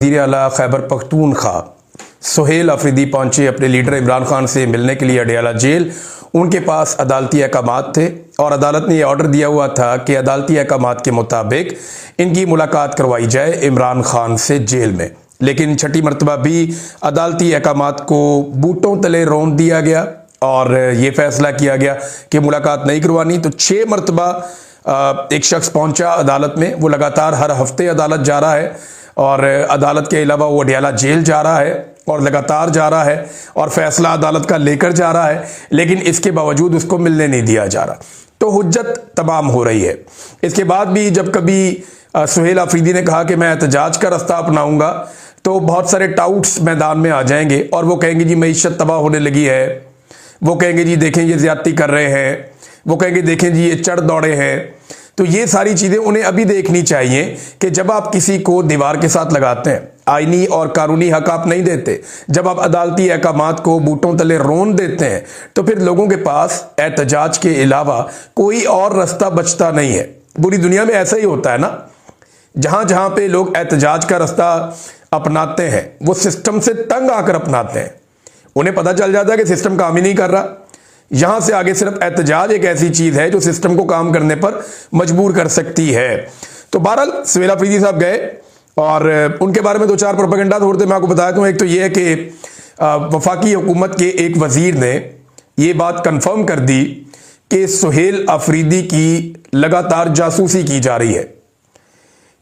वज़ीर आला खैबर पख्तूनख्वा सुहेल अफरीदी पहुंचे अपने लीडर इमरान खान से मिलने के लिए अडयाला जेल। उनके पास अदालती अहकामात थे और अदालत ने यह ऑर्डर दिया हुआ था कि अदालती अहकामात के मुताबिक इनकी मुलाकात करवाई जाए इमरान खान से जेल में। लेकिन छठी मरतबा भी अदालती अहकामात को बूटों तले रौंद दिया गया और ये फैसला किया गया कि मुलाकात नहीं करवानी। तो 6 मरतबा एक शख्स पहुंचा अदालत में, वो लगातार हर हफ्ते अदालत जा रहा है और अदालत के अलावा वो अडयाला जेल जा रहा है और लगातार जा रहा है और फैसला अदालत का लेकर जा रहा है, लेकिन इसके बावजूद उसको मिलने नहीं दिया जा रहा। तो हुज्जत तमाम हो रही है। इसके बाद भी जब कभी सुहेल अफरीदी ने कहा कि मैं एहतजाज का रास्ता अपनाऊंगा, तो बहुत सारे टाउट्स मैदान में आ जाएंगे और वो कहेंगे जी मईशत तबाह होने लगी है, वो कहेंगे जी देखें ये ज्यादती कर रहे हैं, वो कहेंगे देखें जी ये चढ़ दौड़े हैं। तो ये सारी चीज़ें उन्हें अभी देखनी चाहिए कि जब आप किसी को दीवार के साथ लगाते हैं, आईनी और कानूनी हक आप नहीं देते, जब आप अदालती अहकामात को बूटों तले रोन देते हैं, तो फिर लोगों के पास एहतजाज के अलावा कोई और रास्ता बचता नहीं है। पूरी दुनिया में ऐसा ही होता है ना, जहां जहां पे लोग एहतजाज का रास्ता अपनाते हैं वो सिस्टम से तंग आकर अपनाते हैं। उन्हें पता चल जाता है कि सिस्टम काम ही नहीं कर रहा। यहां से आगे सिर्फ एहतजाज एक ऐसी चीज है जो सिस्टम को काम करने पर मजबूर कर सकती है। तो बहरहाल सुहेल अफरीदी साहब गए और उनके बारे में 2-4 प्रोपेगेंडा थोड़े मैं आपको बताया दूं। एक तो यह है कि वफाकी हुकूमत के एक वजीर ने यह बात कंफर्म कर दी कि सुहेल अफरीदी की लगातार जासूसी की जा रही है।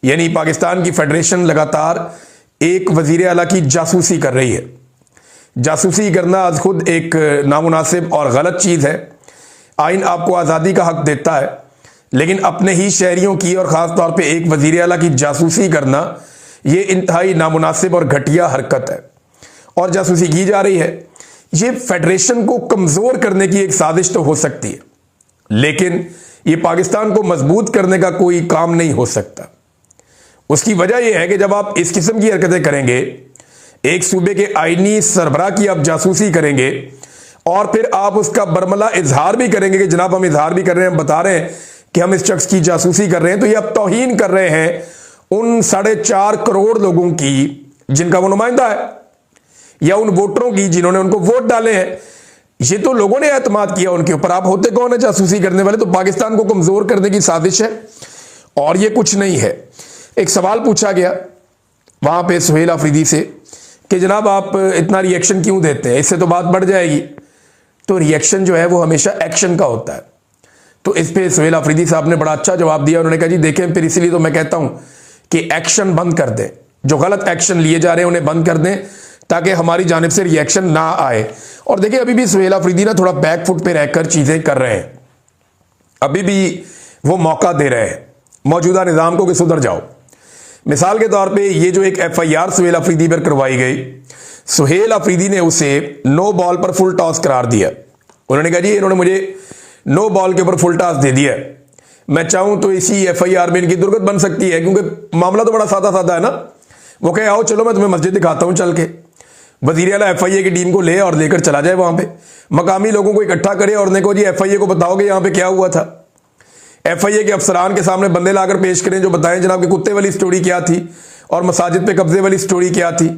यानी पाकिस्तान की फेडरेशन लगातार एक वजीर आला की जासूसी कर रही है। जासूसी करना आज खुद एक नामुनासिब और गलत चीज़ है। आइन आपको आज़ादी का हक देता है, लेकिन अपने ही शहरियों की और ख़ास तौर पे एक वज़ीर आला की जासूसी करना ये इंतहाई नामुनासिब और घटिया हरकत है और जासूसी की जा रही है। ये फेडरेशन को कमज़ोर करने की एक साजिश तो हो सकती है, लेकिन ये पाकिस्तान को मजबूत करने का कोई काम नहीं हो सकता। उसकी वजह यह है कि जब आप इस किस्म की हरकतें करेंगे, एक सूबे के आईनी सरबराह की आप जासूसी करेंगे और फिर आप उसका बरमला इजहार भी करेंगे कि जनाब हम इजहार भी कर रहे हैं, हम बता रहे हैं कि हम इस शख्स की जासूसी कर रहे हैं, तो ये आप तौहीन कर रहे हैं उन 4.5 करोड़ लोगों की जिनका वो नुमाइंदा है, या उन वोटरों की जिन्होंने उनको वोट डाले हैं। ये तो लोगों ने एतमाद किया उनके ऊपर। आप होते कौन है जासूसी करने वाले? तो पाकिस्तान को कमजोर करने की साजिश है और ये कुछ नहीं है। एक सवाल पूछा गया वहां पर सुहेल अफरीदी से कि जनाब आप इतना रिएक्शन क्यों देते हैं, इससे तो बात बढ़ जाएगी। तो रिएक्शन जो है वो हमेशा एक्शन का होता है। तो इस पे सुहेल अफरीदी साहब ने बड़ा अच्छा जवाब दिया। उन्होंने कहा जी देखें, फिर इसीलिए तो मैं कहता हूं कि एक्शन बंद कर दें, जो गलत एक्शन लिए जा रहे हैं उन्हें बंद कर दें ताकि हमारी जानिब से रिएक्शन ना आए। और देखिए अभी भी सुहेल अफरीदी ना थोड़ा बैक फुट पे रहकर चीजें कर रहे हैं, अभी भी वो मौका दे रहे हैं मौजूदा निजाम को कि सुधर जाओ। मिसाल के तौर पे ये जो एक FIR सुहेल अफरीदी पर करवाई गई, सुहेल अफरीदी ने उसे नो बॉल पर फुल टॉस करार दिया। उन्होंने कहा जी इन्होंने मुझे नो बॉल के ऊपर फुल टॉस दे दिया, मैं चाहूं तो इसी FIR में इनकी दुर्गत बन सकती है, क्योंकि मामला तो बड़ा सादा सादा है ना। वो कहे आओ चलो मैं तुम्हें मस्जिद दिखाता हूं चल के। वजीर आला FIA की टीम को ले और लेकर चला जाए वहां पे, मकामी लोगों को इकट्ठा करे और उन्हें कहो जी FIA को बताओगे यहां पे क्या हुआ था। FIA के अफसरान के सामने बंदे लाकर पेश करें जो बताएं जनाब कि कुत्ते वाली स्टोरी क्या थी और मसाजिद पे कब्जे वाली स्टोरी क्या थी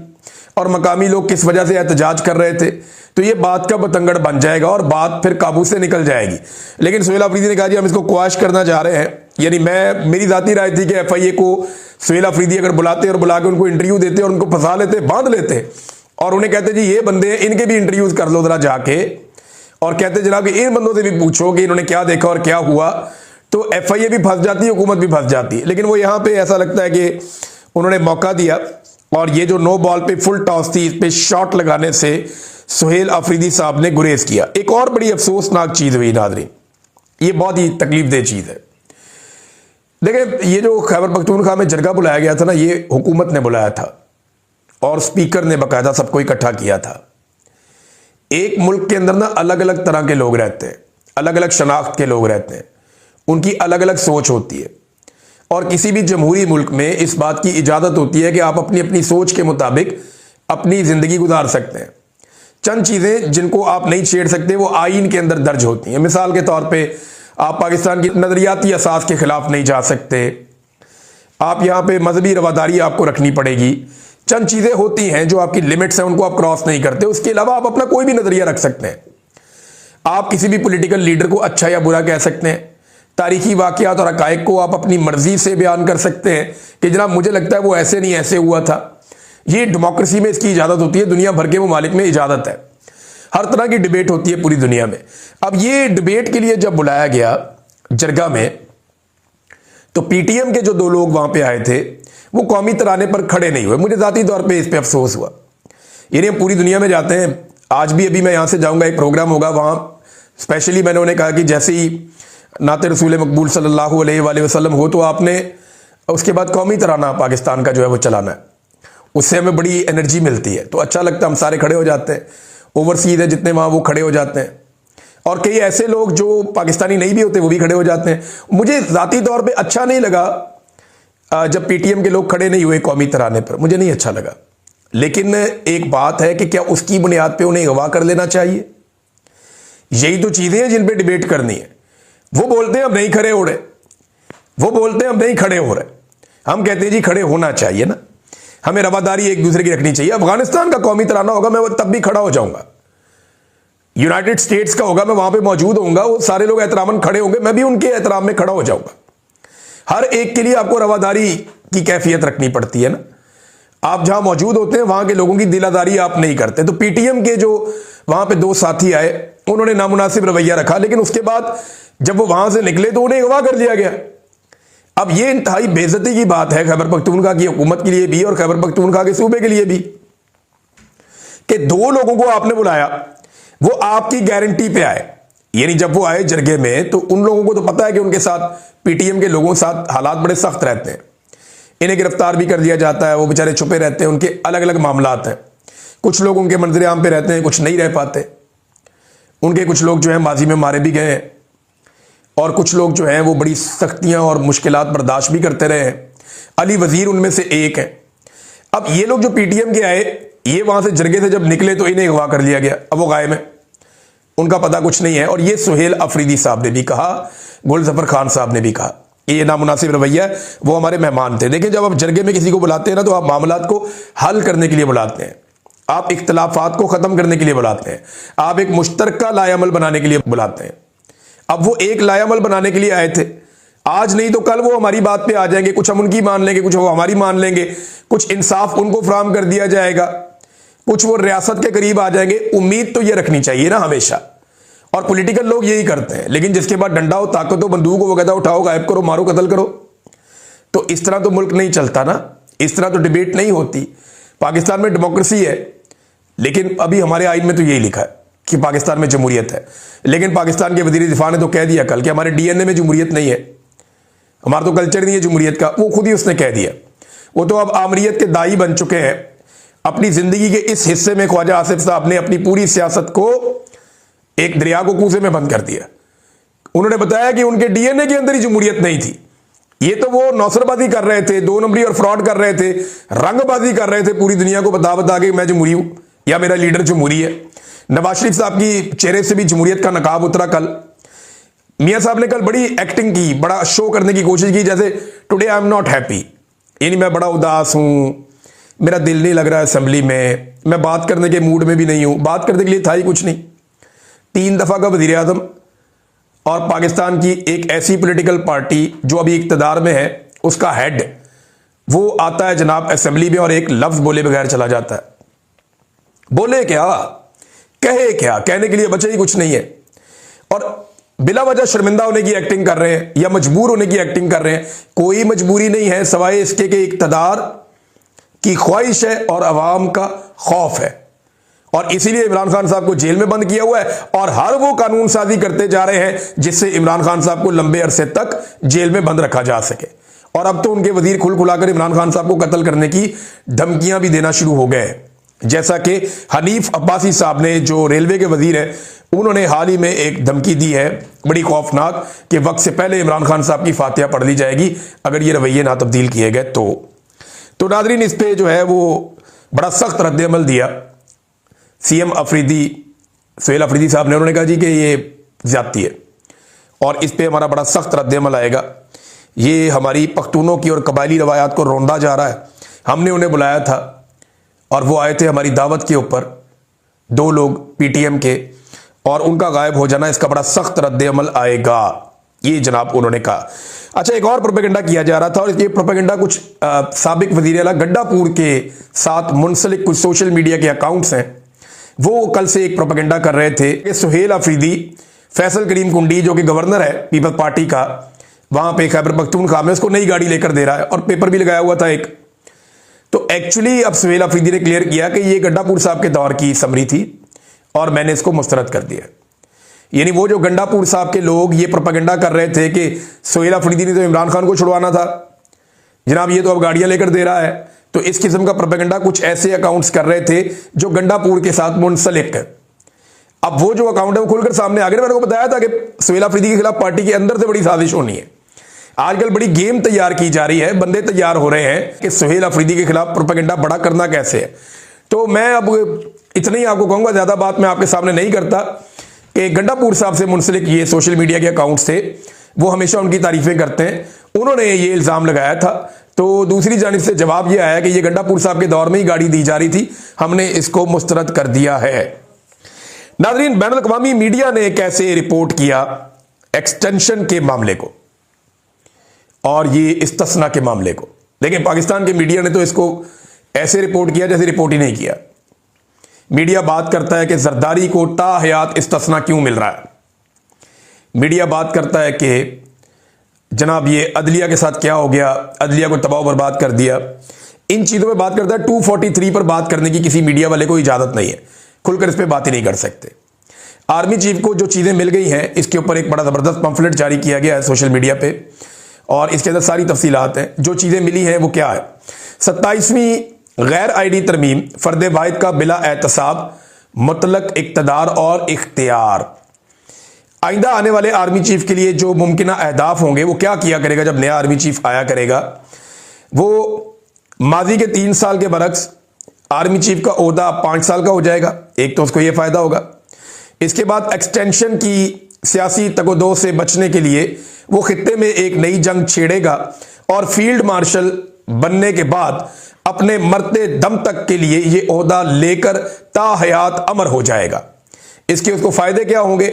और मकामी लोग किस वजह से एहतजाज कर रहे थे। तो ये बात का बतंगड़ बन जाएगा और बात फिर काबू से निकल जाएगी। लेकिन सुहेल अफरीदी ने कहा जी हम इसको क्वाश करना चाह रहे हैं। यानी मेरी जाती राय थी कि FIA को सुहेल अफरीदी अगर बुलाते और बुला के उनको इंटरव्यू देते और उनको फंसा लेते, बांध लेते और उन्हें कहते जी ये बंदे इनके भी इंटरव्यूज कर लो जरा जाके, और कहते जनाब कि इन बंदों से भी पूछो कि इन्होंने क्या देखा और क्या हुआ, तो FIA भी फंस जाती है, हुकूमत भी फंस जाती है। लेकिन वो यहां पे ऐसा लगता है कि उन्होंने मौका दिया और ये जो नो बॉल पे फुल टॉस थी इस पे शॉट लगाने से सुहेल अफरीदी साहब ने गुरेज किया। एक और बड़ी अफसोसनाक चीज हुई नाज़रीन, ये बहुत ही तकलीफदेह चीज है। देखिए ये जो खैबर पख्तूनख्वा में जरगा बुलाया गया था ना, ये हुकूमत ने बुलाया था और स्पीकर ने बाकायदा सबको इकट्ठा किया था। एक मुल्क के अंदर ना अलग अलग तरह के लोग रहते हैं, अलग अलग शनाख्त के लोग रहते हैं, उनकी अलग अलग सोच होती है और किसी भी जमहूरी मुल्क में इस बात की इजाजत होती है कि आप अपनी अपनी सोच के मुताबिक अपनी जिंदगी गुजार सकते हैं। चंद चीजें जिनको आप नहीं छेड़ सकते वो आईन के अंदर दर्ज होती हैं। मिसाल के तौर पे आप पाकिस्तान की नजरियाती असास के खिलाफ नहीं जा सकते, आप यहां पे मजहबी रवादारी आपको रखनी पड़ेगी, चंद चीजें होती हैं जो आपकी लिमिट्स हैं, उनको आप क्रॉस नहीं करते। उसके अलावा आप अपना कोई भी नजरिया रख सकते हैं। आप किसी भी पॉलिटिकल लीडर को अच्छा या बुरा कह सकते हैं। तारीखी वाकयात और हकायक को आप अपनी मर्जी से बयान कर सकते हैं कि जनाब मुझे लगता है वो ऐसे नहीं ऐसे हुआ था। ये डेमोक्रेसी में इसकी इजाजत होती है, दुनिया भर के ममालिक में इजाजत है। हर तरह की डिबेट होती है पूरी दुनिया में। अब ये डिबेट के लिए जब बुलाया गया जरगा में, तो पीटीएम के जो दो लोग वहां पे आए थे वो कौमी तराने पर खड़े नहीं हुए। मुझे जाती तौर पे इस पे अफसोस हुआ। यानी हम पूरी दुनिया में जाते हैं, आज भी अभी मैं यहां से जाऊंगा, एक प्रोग्राम होगा वहां, स्पेशली मैंने उन्हें कहा कि जैसे ही नाते रसूल मकबूल सल्लल्लाहु अलैहि वसल्लम हो तो आपने उसके बाद कौमी तराना पाकिस्तान का जो है वो चलाना है। उससे हमें बड़ी एनर्जी मिलती है, तो अच्छा लगता है, हम सारे खड़े हो जाते हैं। ओवरसीज है जितने वहां वो खड़े हो जाते हैं, और कई ऐसे लोग जो पाकिस्तानी नहीं भी होते वो भी खड़े हो जाते हैं। मुझे जाती तौर पे अच्छा नहीं लगा जब पीटीएम के लोग खड़े नहीं हुए कौमी तराने पर, मुझे नहीं अच्छा लगा। लेकिन एक बात है कि क्या उसकी बुनियाद पे उन्हें अगवा कर लेना चाहिए? यही तो चीजें हैं जिन पे डिबेट करनी है। वो बोलते हैं हम नहीं खड़े हो रहे, वो बोलते हैं हम नहीं खड़े हो रहे, हम कहते हैं जी खड़े होना चाहिए ना, हमें रवादारी एक दूसरे की रखनी चाहिए। अफगानिस्तान का कौमी तराना होगा, मैं तब भी खड़ा हो जाऊंगा। यूनाइटेड स्टेट्स का होगा, मैं वहां पे मौजूद होऊंगा, वो सारे लोग एहतरामन खड़े होंगे, मैं भी उनके एहतराम में खड़ा हो जाऊंगा। हर एक के लिए आपको रवादारी की कैफियत रखनी पड़ती है ना। आप जहां मौजूद होते हैं वहां के लोगों की दिलादारी आप नहीं करते। तो पीटीएम के जो वहां पे दो साथी आए उन्होंने नामुनासिब रवैया रखा, लेकिन उसके बाद जब वो वहां से निकले तो उन्हें अगवा कर दिया गया। अब ये इंतहाई बेइज्जती की बात है खैबर पख्तूनख्वा की हुकूमत के लिए भी और खैबर पख्तूनख्वा के सूबे के लिए भी, कि दो लोगों को आपने बुलाया, वो आपकी गारंटी पे आए। यानी जब वो आए जरगे में तो उन लोगों को तो पता है कि उनके साथ पीटीएम के लोगों के साथ हालात बड़े सख्त रहते हैं, इन्हें गिरफ्तार भी कर दिया जाता है, वो बेचारे छुपे रहते हैं, उनके अलग अलग मामलात हैं। कुछ लोग उनके मंजर आम पे रहते हैं, कुछ नहीं रह पाते। उनके कुछ लोग जो है माजी में मारे भी गए हैं, और कुछ लोग जो हैं वो बड़ी सख्तियां और मुश्किलात बर्दाश्त भी करते रहे हैं। अली वजीर उनमें से एक है। अब ये लोग जो पीटीएम के आए, ये वहां से जरगे से जब निकले तो इन्हें अगवा कर लिया गया। अब वो गायब है, उनका पता कुछ नहीं है। और ये सुहेल अफरीदी साहब ने भी कहा, गुलजफर खान साहब ने भी कहा, ये नामुनासिब रवैया है। वो हमारे मेहमान थे। देखिए, जब आप जरगे में किसी को बुलाते हैं ना, तो आप मामलात को हल करने के लिए बुलाते हैं, आप इख्तलाफात को खत्म करने के लिए बुलाते हैं, आप एक मुश्तरका लाएअमल बनाने के लिए बुलाते हैं। अब वो एक लाएअमल बनाने के लिए आए थे, आज नहीं तो कल वो हमारी बात पे आ जाएंगे, कुछ हम उनकी मान लेंगे, कुछ वो हमारी मान लेंगे, कुछ इंसाफ उनको फराहम कर दिया जाएगा, कुछ वो रियासत के करीब आ जाएंगे। उम्मीद तो ये रखनी चाहिए ना हमेशा, और पॉलिटिकल लोग यही करते हैं। लेकिन जिसके पास डंडा हो, ताकत हो, बंदूक हो, वो कहता उठाओ, गायब करो, मारो, कत्ल करो। तो इस तरह तो मुल्क नहीं चलता ना, इस तरह तो डिबेट नहीं होती। पाकिस्तान में डेमोक्रेसी है, लेकिन अभी हमारे आइन में तो यही लिखा है कि पाकिस्तान में जमहूरियत है। लेकिन पाकिस्तान के वजीर दिफा ने तो कह दिया कल कि हमारे डीएनए में जमहूरियत नहीं है, हमारा तो कल्चर नहीं है जमहूरियत का। वो खुद ही उसने कह दिया। वो तो अब आमरीत के दाई बन चुके हैं। अपनी जिंदगी के इस हिस्से में ख्वाजा आसिफ साहब ने अपनी पूरी सियासत को एक दरिया को कूजे में बंद कर दिया। उन्होंने बताया कि उनके डीएनए के अंदर ही जमहूरियत नहीं थी। ये तो वो नौसरबाजी कर रहे थे, दो नंबरी और फ्रॉड कर रहे थे, रंगबाजी कर रहे थे पूरी दुनिया को बता बता के मैं जमहूरी हूं या मेरा लीडर जमहूरी है। नवाज शरीफ साहब की चेहरे से भी जमहूरियत का नकाब उतरा कल। मियां साहब ने कल बड़ी एक्टिंग की, बड़ा शो करने की कोशिश की, जैसे today I am not happy, यानी मैं बड़ा उदास हूं, मेरा दिल नहीं लग रहा है असेंबली में, मैं बात करने के मूड में भी नहीं हूं। बात करने के लिए था ही कुछ नहीं। 3 दफा का वजीर आजम और पाकिस्तान की एक ऐसी पॉलिटिकल पार्टी जो अभी इक्तदार में है, उसका हेड वो आता है जनाब असेंबली में और एक लफ्ज बोले बगैर चला जाता है। बोले क्या, कहे क्या, कहने के लिए बचे ही कुछ नहीं है। और बिला वजह शर्मिंदा होने की एक्टिंग कर रहे हैं या मजबूर होने की एक्टिंग कर रहे हैं। कोई मजबूरी नहीं है सवाए इसके कि इक्तदार की ख्वाहिश है और अवाम का खौफ है। और इसीलिए इमरान खान साहब को जेल में बंद किया हुआ है और हर वो कानून साजी करते जा रहे हैं जिससे इमरान खान साहब को लंबे अरसे तक जेल में बंद रखा जा सके। और अब तो उनके वजीर खुल खुलाकर इमरान खान साहब को कत्ल करने की धमकियां भी देना शुरू हो गए। जैसा कि हनीफ अब्बासी साहब ने, जो रेलवे के वजीर है, उन्होंने हाल ही में एक धमकी दी है बड़ी खौफनाक कि वक्त से पहले इमरान खान साहब की फातिहा पढ़ ली जाएगी अगर ये रवैये ना तब्दील किए गए तो नादरीन, इस पे जो है वो बड़ा सख्त रद्द-ए-अमल दिया सीएम अफरीदी, सुहेल अफरीदी साहब ने। उन्होंने कहा जी कि ये ज्यादती है और इस पे हमारा बड़ा सख्त रद्द-ए-अमल आएगा। ये हमारी पख्तूनों की और कबायली रवायात को रौंदा जा रहा है। हमने उन्हें बुलाया था और वो आए थे हमारी दावत के ऊपर, 2 लोग पीटीएम के, और उनका गायब हो जाना, इसका बड़ा सख्त रद्द-ए-अमल आएगा, ये जनाब उन्होंने कहा। अच्छा, एक और प्रोपेगेंडा किया जा रहा था, और ये प्रोपेगेंडा कुछ साबिक वजीर आला गड्डापुर के साथ मुंसलिक कुछ सोशल मीडिया के अकाउंट्स हैं, वो कल से एक प्रोपेगेंडा कर रहे थे कि सुहेल अफरीदी फैसल करीम कुंडी जो कि गवर्नर है पीपल्स पार्टी का वहां पे खैबर पख्तूनख्वा में, उसको नई गाड़ी लेकर दे रहा है, और पेपर भी लगाया हुआ था एक। तो एक्चुअली अब सुहेल अफरीदी ने क्लियर किया कि ये गड्डापुर साहब के दौर की समरी थी और मैंने इसको मुस्तरद कर दिया। यानी वो जो गंडापुर साहब के लोग ये प्रोपेगेंडा कर रहे थे कि सुहेल अफरीदी ने तो इमरान खान को छुड़वाना था, जनाब ये तो अब गाड़ियां लेकर दे रहा है। तो इस किस्म का प्रोपेगेंडा कुछ ऐसे अकाउंट्स कर रहे थे जो गंडापुर के साथ मुंसलिक है। अब वो जो अकाउंट है वो खुलकर सामने आ गए। मैंने को बताया था कि सुहेल अफरीदी के खिलाफ पार्टी के अंदर से बड़ी साजिश होनी है। आजकल बड़ी गेम तैयार की जा रही है, बंदे तैयार हो रहे हैं कि सुहेल अफरीदी के खिलाफ प्रोपेगेंडा बड़ा करना कैसे है। तो मैं अब इतना ही आपको कहूंगा, ज्यादा बात मैं आपके सामने नहीं करता, कि गंडापुर साहब से मुंसलिक ये सोशल मीडिया के अकाउंट्स थे, वो हमेशा उनकी तारीफें करते हैं, उन्होंने ये इल्जाम लगाया था। तो दूसरी जानिब से जवाब यह आया कि ये गंडापुर साहब के दौर में ही गाड़ी दी जा रही थी, हमने इसको मुस्तरद कर दिया है। नाज़रीन, बैनुल अक़वामी मीडिया ने कैसे रिपोर्ट किया एक्सटेंशन के मामले को और ये इस्तिस्ना के मामले को। लेकिन पाकिस्तान के मीडिया ने तो इसको ऐसे रिपोर्ट किया जैसे रिपोर्ट ही नहीं किया। मीडिया बात करता है कि जरदारी को ताहयात इस्तिस्ना क्यों मिल रहा है। मीडिया बात करता है कि जनाब ये अदलिया के साथ क्या हो गया, अदलिया को तबाह बर्बाद कर दिया। इन चीज़ों में बात करता है। 243 पर बात करने की किसी मीडिया वाले को इजाज़त नहीं है, खुलकर इस पर बात ही नहीं कर सकते। आर्मी चीफ को जो चीज़ें मिल गई हैं, इसके ऊपर एक बड़ा ज़बरदस्त पंफलेट जारी किया गया है सोशल मीडिया पे, और इसके अंदर सारी तफसीलात हैं। जो चीज़ें मिली हैं वो क्या है। 27वीं गैर आईडी तरमीम फर्द वाहिद का बिला एहतसाब मुतलक इक़्तिदार और इख्तियार। आइंदा आने वाले आर्मी चीफ के लिए जो मुमकिन अहदाफ होंगे, वो क्या किया करेगा जब नया आर्मी चीफ आया करेगा। वो माजी के 3 साल के बरक्स आर्मी चीफ का ओहदा 5 साल का हो जाएगा। एक तो उसको ये फायदा होगा। इसके बाद एक्सटेंशन की सियासी तगोदो से बचने के लिए वो खित्ते में एक नई जंग छेड़ेगा और फील्ड मार्शल बनने के बाद अपने मरते दम तक के लिए ये ओहदा लेकर ताहयात अमर हो जाएगा। इसके उसको फायदे क्या होंगे।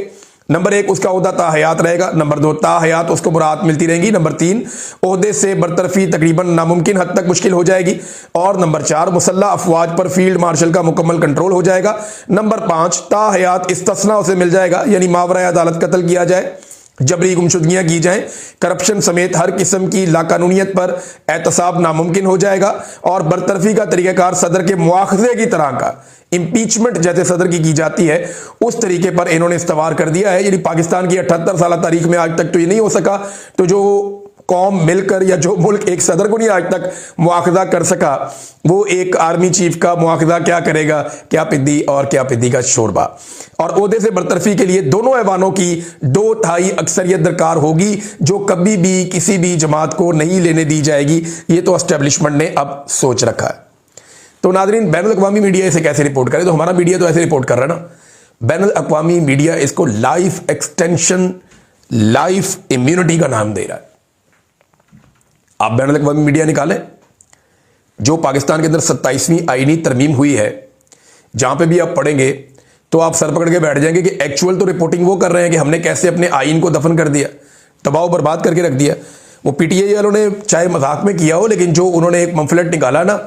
नंबर 1, उसका ओहदा ताहयात रहेगा। नंबर 2, ताहयात उसको मुराद मिलती रहेंगी। नंबर 3, ओहदे से बरतरफी तकरीबन नामुमकिन हद तक मुश्किल हो जाएगी। और नंबर 4, मुसल्लह अफवाज पर फील्ड मार्शल का मुकम्मल कंट्रोल हो जाएगा। नंबर 5, ताहयात इस्तिस्ना उसे मिल जाएगा, यानी मावरा अदालत कत्ल किया जाए, जबरी गुमशुदगियां की जाएं, करप्शन समेत हर किस्म की लाकानूनियत पर एहतसाब नामुमकिन हो जाएगा। और बरतरफी का तरीक़ाकार सदर के मुआखजे की तरह का, इंपीचमेंट जैसे सदर की जाती है उस तरीके पर इन्होंने इस्तवार कर दिया है। यानी पाकिस्तान की 78 साल तारीख में आज तक तो ये नहीं हो सका। तो जो कौम मिलकर या जो मुल्क एक सदर को नहीं आज तक मुआखजा कर सका, वो एक आर्मी चीफ का मुआखजा क्या करेगा। क्या पिद्दी और क्या पिद्दी का शोरबा। और ओहदे से बरतरफी के लिए दोनों ऐवानों की 2/3 अक्सरियत दरकार होगी, जो कभी भी किसी भी जमात को नहीं लेने दी जाएगी। ये तो एस्टेब्लिशमेंट ने अब सोच रखा है। तो नाज़रीन, बैनुल अक़वामी मीडिया इसे कैसे रिपोर्ट करे। तो हमारा मीडिया तो ऐसे रिपोर्ट कर रहा है ना। बैनुल अक़वामी मीडिया इसको लाइफ एक्सटेंशन, लाइफ इम्यूनिटी का नाम दे रहा है। आप बैनुल अक़वामी मीडिया निकालें, जो पाकिस्तान के अंदर 27वीं आईनी तरमीम हुई है, जहां पे भी आप पढ़ेंगे तो आप सर पकड़ के बैठ जाएंगे कि एक्चुअल तो रिपोर्टिंग वो कर रहे हैं कि हमने कैसे अपने आइन को दफन कर दिया, तबाह बर्बाद करके रख दिया। वो पीटीआई वालों ने चाहे मजाक में किया हो, लेकिन जो उन्होंने एक पंफलेट निकाला ना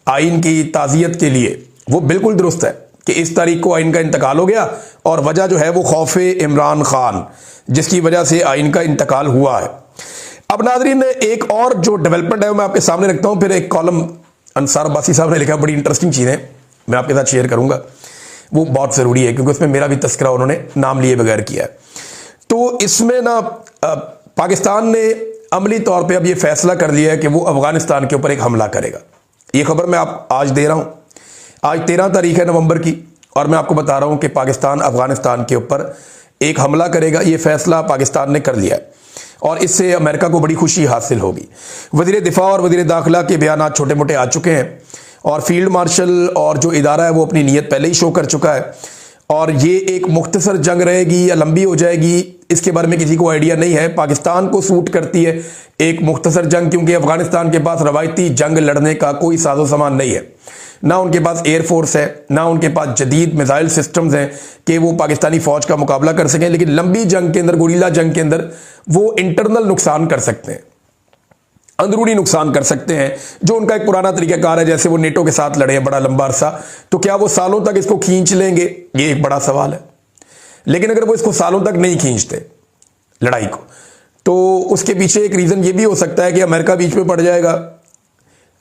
आइन की ताज़ियत के लिए, वो बिल्कुल दुरुस्त है कि इस तारीख को आइन का इंतकाल हो गया, और वजह जो है वो खौफे इमरान खान, जिसकी वजह से आइन का इंतकाल हुआ है। अब नाज़रीन, एक और जो डेवलपमेंट है वो मैं आपके सामने रखता हूं। फिर एक कॉलम अंसार अब्बासी साहब ने लिखा, बड़ी इंटरेस्टिंग चीज़ें मैं आपके साथ शेयर करूंगा, वो बहुत ज़रूरी है क्योंकि उसमें मेरा भी तस्करा उन्होंने नाम लिए बगैर किया है। तो इसमें ना पाकिस्तान ने अमली तौर पे अब ये फैसला कर लिया है कि वो अफगानिस्तान के ऊपर एक हमला करेगा। ये खबर मैं आप आज दे रहा हूँ। आज 13 तारीख है नवंबर की, और मैं आपको बता रहा हूँ कि पाकिस्तान अफगानिस्तान के ऊपर एक हमला करेगा। ये फैसला पाकिस्तान ने कर लिया है और इससे अमेरिका को बड़ी खुशी हासिल होगी। वज़ीर दिफा और वज़ीर दाखिला के बयान छोटे मोटे आ चुके हैं, और फील्ड मार्शल और जो इदारा है वो अपनी नीयत पहले ही शो कर चुका है। और ये एक मुख्तसर जंग रहेगी या लंबी हो जाएगी, इसके बारे में किसी को आइडिया नहीं है। पाकिस्तान को सूट करती है एक मुख्तसर जंग, क्योंकि अफगानिस्तान के पास रवायती जंग लड़ने का कोई साजो सामान नहीं है। ना उनके पास एयरफोर्स है, ना उनके पास जदीद मिसाइल सिस्टम्स हैं कि वो पाकिस्तानी फ़ौज का मुकाबला कर सकें। लेकिन लंबी जंग के अंदर, गुरीला जंग के अंदर वो इंटरनल नुकसान कर सकते हैं, अंदरूनी नुकसान कर सकते हैं, जो उनका एक पुराना तरीकाकार है। जैसे वो नेटो के साथ लड़े हैं बड़ा लंबा अरसा, तो क्या वो सालों तक इसको खींच लेंगे, ये एक बड़ा सवाल है। लेकिन अगर वो इसको सालों तक नहीं खींचते लड़ाई को, तो उसके पीछे एक रीज़न ये भी हो सकता है कि अमेरिका बीच में पड़ जाएगा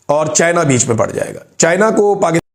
और चाइना बीच में पड़ जाएगा। चाइना को पाकिस्तान